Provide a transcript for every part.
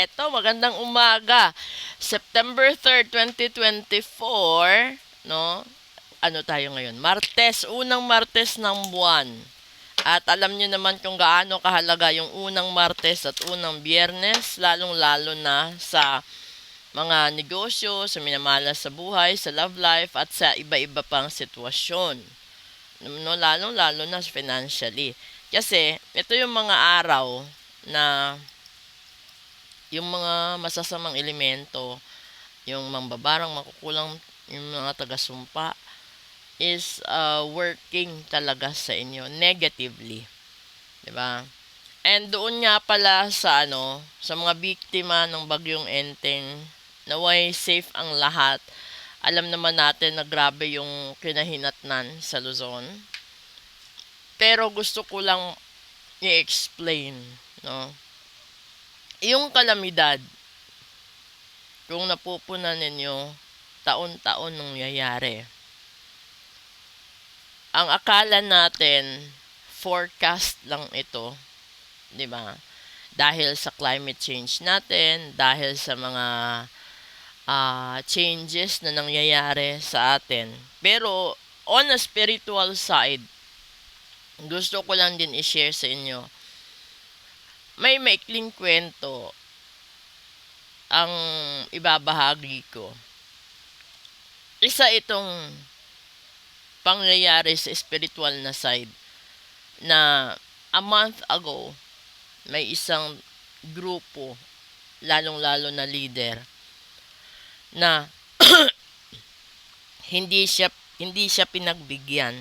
Eto, magandang umaga. September 3, 2024, no? Ano tayo ngayon? Martes, unang Martes ng buwan. At alam niyo naman kung gaano kahalaga yung unang Martes at unang Biyernes, lalong-lalo na sa mga negosyo, sa minamalas sa buhay, sa love life, at sa iba-iba pang sitwasyon. No, lalong-lalo na financially. Kasi, ito yung mga araw na yung mga masasamang elemento, yung mambabarang makukulang, yung mga taga-sumpa, is working talaga sa inyo negatively. 'Di ba? And doon nga pala sa sa mga biktima ng bagyong Enteng, naway safe ang lahat. Alam naman natin na grabe yung kinahinatnan sa Luzon. Pero gusto ko lang i-explain, no? Yung kalamidad, kung napupunan ninyo, taon-taon nangyayari. Ang akala natin, forecast lang ito, di ba? Dahil sa climate change natin, dahil sa mga changes na nangyayari sa atin. Pero, on a spiritual side, gusto ko lang din i-share sa inyo, may maikling kwento ang ibabahagi ko. Isa itong pangyayari sa spiritual na side na a month ago may isang grupo, lalong-lalo na leader, na hindi siya pinagbigyan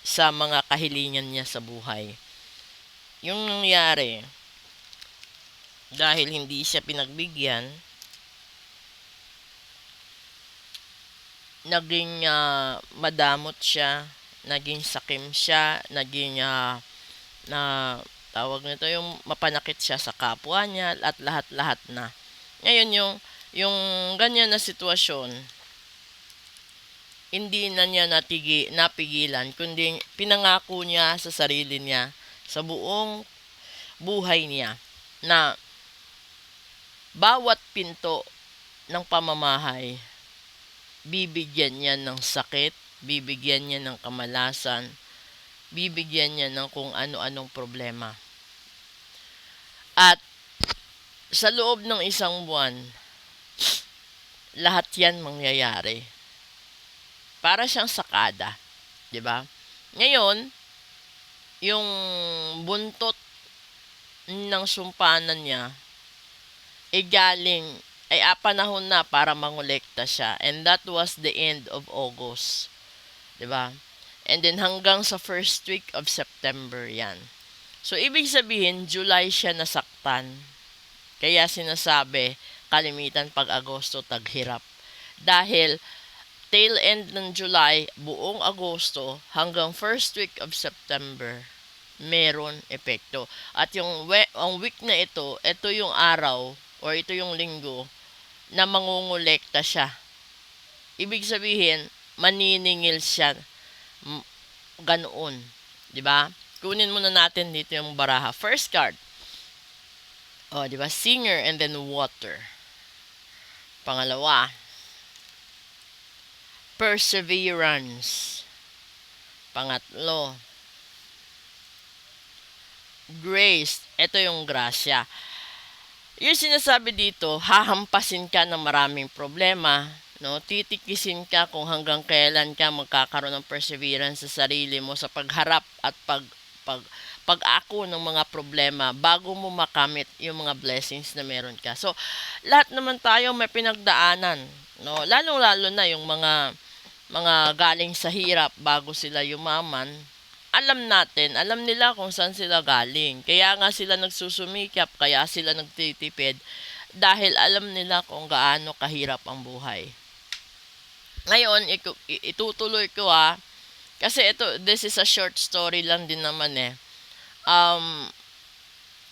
sa mga kahilingan niya sa buhay. Yung nangyari, dahil hindi siya pinagbigyan, naging madamot siya, naging sakim siya, naging na tawag nito yung mapanakit siya sa kapwa niya at lahat-lahat na. Ngayon yung ganyan na sitwasyon, hindi na niya napigilan, kundi pinangako niya sa sarili niya sa buong buhay niya na bawat pinto ng pamamahay, bibigyan niya ng sakit, bibigyan niya ng kamalasan, bibigyan niya ng kung ano-anong problema. At sa loob ng isang buwan, lahat yan mangyayari. Para siyang sakada, 'di ba? Ngayon, yung buntot ng sumpanan niya ay panahon na para mangolekta siya, and that was the end of August, 'di ba? And then hanggang sa first week of September 'yan. So ibig sabihin July siya nasaktan. Kaya sinasabi kalimitan pag Agosto taghirap. Dahil tail end ng July, buong Agosto hanggang first week of September meron epekto. At ang week na ito yung araw or ito yung linggo na mangungulekta siya. Ibig sabihin, maniningil siya. Ganoon. 'Di ba? Kunin muna natin dito yung baraha. First card. 'Di ba? Singer and then water. Pangalawa, perseverance. Pangatlo, grace. Ito yung grasya. Yung sinasabi dito, hahampasin ka ng maraming problema, no? Titikisin ka kung hanggang kailan ka magkakaroon ng perseverance sa sarili mo sa pagharap at pag-ako ng mga problema bago mo makamit yung mga blessings na meron ka. So, lahat naman tayo may pinagdaanan, no? Lalong-lalo na yung mga galing sa hirap bago sila yumaman. Alam nila kung saan sila galing. Kaya nga sila nagsusumikap, kaya sila nagtitipid dahil alam nila kung gaano kahirap ang buhay. Ngayon, itutuloy ko kasi this is a short story lang din naman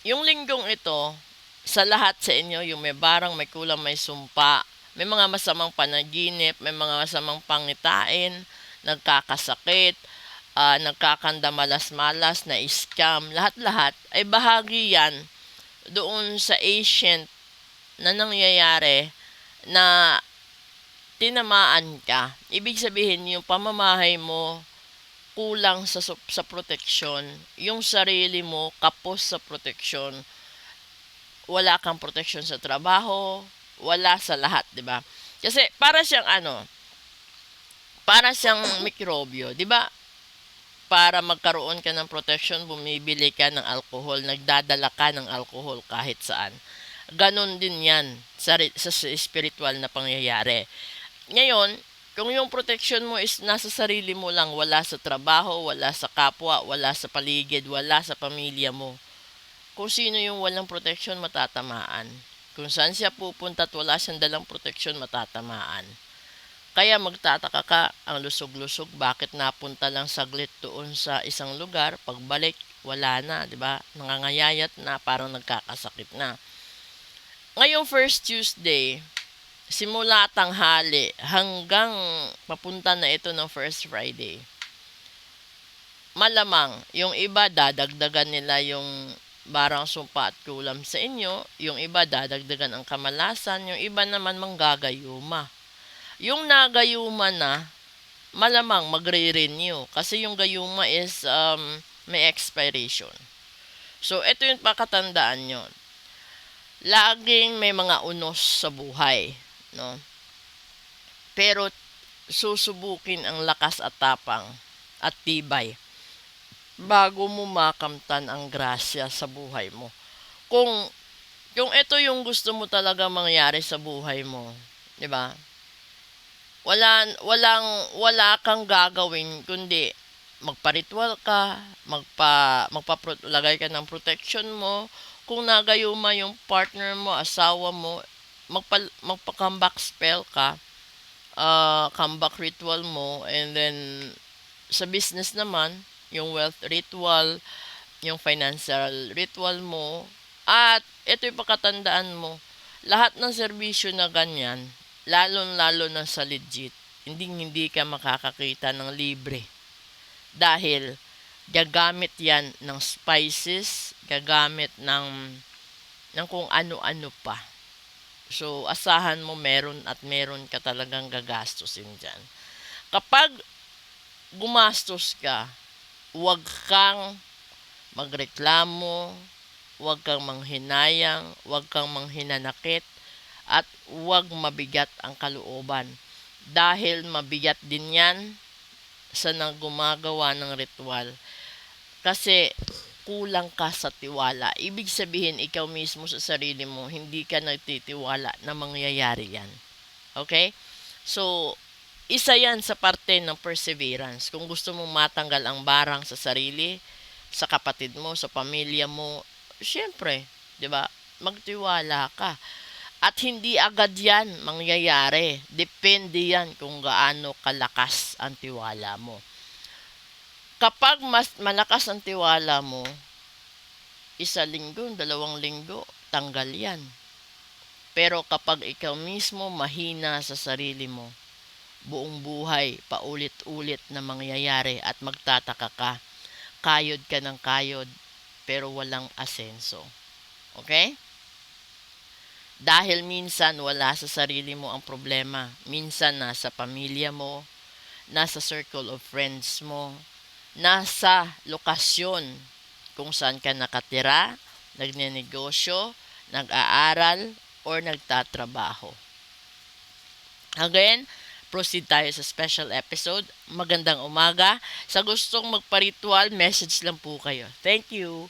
yung linggong ito, sa lahat sa inyo, yung may barang, may kulang, may sumpa, may mga masamang panaginip, may mga masamang pangitain, nagkakasakit, nagkakanda malas-malas, na scam, lahat-lahat ay bahagi yan doon sa ancient na nangyayari na tinamaan ka. Ibig sabihin, yung pamamahay mo kulang sa proteksyon, yung sarili mo kapos sa proteksyon, wala kang proteksyon sa trabaho, wala sa lahat, 'di ba? Kasi para siyang mikrobyo, 'di ba? Para magkaroon ka ng protection, bumibili ka ng alcohol, nagdadala ka ng alcohol kahit saan. Ganon din 'yan sa spiritual na pangyayari. Ngayon, kung yung protection mo is nasa sarili mo lang, wala sa trabaho, wala sa kapwa, wala sa paligid, wala sa pamilya mo, kung sino yung walang protection, matatamaan. Kung saan siya pupunta at wala siyang dalang protection, matatamaan. Kaya magtataka ka, ang lusog-lusog, bakit napunta lang saglit doon sa isang lugar, pagbalik, wala na, di ba? Nangangayayat na, parang nagkakasakit na. Ngayong first Tuesday, simula tanghali hanggang papunta na ito ng first Friday, malamang yung iba dadagdagan nila yung barang sumpa at kulam sa inyo, yung iba dadagdagan ang kamalasan, yung iba naman manggagayuma. Yung nagayuma na, malamang magre-renew kasi yung gayuma is may expiration. So, ito yung pakatandaan nyo. Laging may mga unos sa buhay, no? Pero susubukin ang lakas at tapang at tibay bago mo makamtan ang grasya sa buhay mo. Kung ito yung gusto mo talaga mangyari sa buhay mo, 'di ba? Wala kang gagawin kundi magpa-ritual ka, lagay ka ng protection mo. Kung nagayuma yung partner mo, asawa mo, magpa-comeback spell ka, comeback ritual mo, and then sa business naman, yung wealth ritual, yung financial ritual mo, at ito yung pakatandaan mo, lahat ng serbisyo na ganyan, lalo na sa legit, hindi ka makakakita ng libre. Dahil, gagamit yan ng spices, gagamit ng kung ano-ano pa. So, asahan mo meron ka talagang gagastusin dyan. Kapag gumastos ka, huwag kang magreklamo, huwag kang manghinayang, huwag kang manghinanakit, at huwag mabigat ang kalooban. Dahil mabigat din yan sa gumagawa ng ritual. Kasi kulang ka sa tiwala. Ibig sabihin, ikaw mismo sa sarili mo, hindi ka nagtitiwala na mangyayari yan. Okay? So, isa yan sa parte ng perseverance. Kung gusto mong matanggal ang barang sa sarili, sa kapatid mo, sa pamilya mo, syempre, di ba? Magtiwala ka. At hindi agad yan mangyayari. Depende yan kung gaano kalakas ang tiwala mo. Kapag mas malakas ang tiwala mo, 1 linggo, 2 linggo, tanggal yan. Pero kapag ikaw mismo mahina sa sarili mo, buong buhay, paulit-ulit na mangyayari at magtataka ka, kayod ka ng kayod, pero walang asenso. Okay? Dahil minsan wala sa sarili mo ang problema. Minsan nasa pamilya mo, nasa circle of friends mo, nasa lokasyon kung saan ka nakatira, nagnenegosyo, nag-aaral, or nagtatrabaho. Again, proceed tayo sa special episode. Magandang umaga. Sa gustong magpa-ritual, message lang po kayo. Thank you.